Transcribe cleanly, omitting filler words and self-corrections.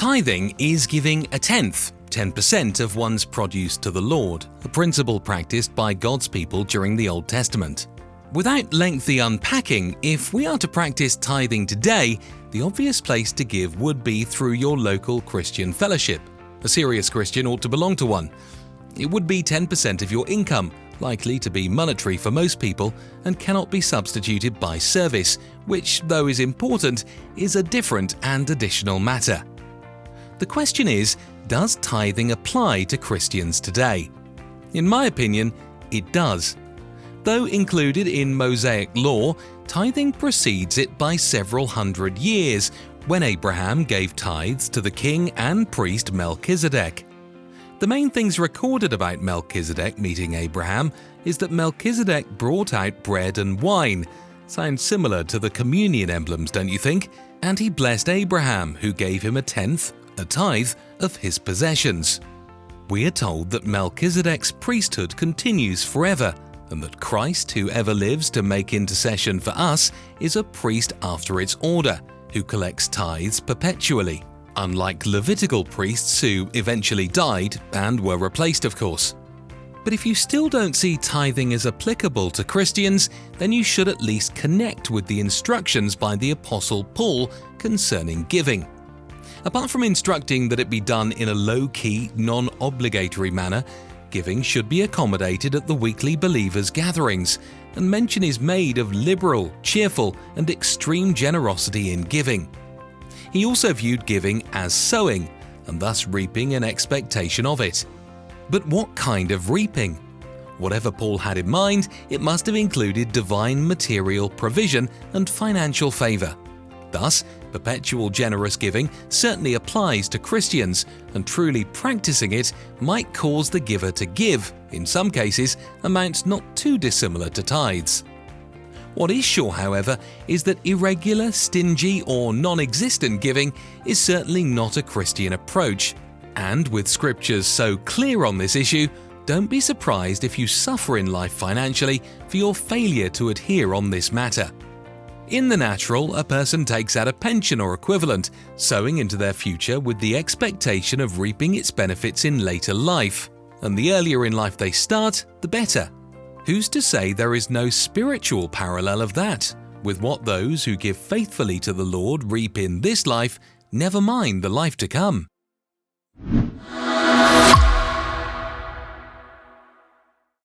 Tithing is giving a tenth, 10% of one's produce to the Lord, a principle practiced by God's people during the Old Testament. Without lengthy unpacking, if we are to practice tithing today, the obvious place to give would be through your local Christian fellowship. A serious Christian ought to belong to one. It would be 10% of your income, likely to be monetary for most people and cannot be substituted by service, which, though is important, is a different and additional matter. The question is, does tithing apply to Christians today? In my opinion, it does. Though included in Mosaic law, tithing precedes it by several hundred years, when Abraham gave tithes to the king and priest Melchizedek. The main things recorded about Melchizedek meeting Abraham is that Melchizedek brought out bread and wine. Sounds similar to the communion emblems, don't you think? And he blessed Abraham, who gave him a tenth, a tithe, of his possessions. We are told that Melchizedek's priesthood continues forever, and that Christ, who ever lives to make intercession for us, is a priest after its order, who collects tithes perpetually, unlike Levitical priests who eventually died and were replaced, of course. But if you still don't see tithing as applicable to Christians, then you should at least connect with the instructions by the Apostle Paul concerning giving. Apart from instructing that it be done in a low-key, non-obligatory manner, giving should be accommodated at the weekly believers' gatherings, and mention is made of liberal, cheerful, and extreme generosity in giving. He also viewed giving as sowing, and thus reaping an expectation of it. But what kind of reaping? Whatever Paul had in mind, it must have included divine material provision and financial favor. Thus, perpetual generous giving certainly applies to Christians, and truly practicing it might cause the giver to give, in some cases, amounts not too dissimilar to tithes. What is sure, however, is that irregular, stingy, or non-existent giving is certainly not a Christian approach. And with scriptures so clear on this issue, don't be surprised if you suffer in life financially for your failure to adhere on this matter. In the natural, a person takes out a pension or equivalent, sowing into their future with the expectation of reaping its benefits in later life. And the earlier in life they start, the better. Who's to say there is no spiritual parallel of that, with what those who give faithfully to the Lord reap in this life, never mind the life to come?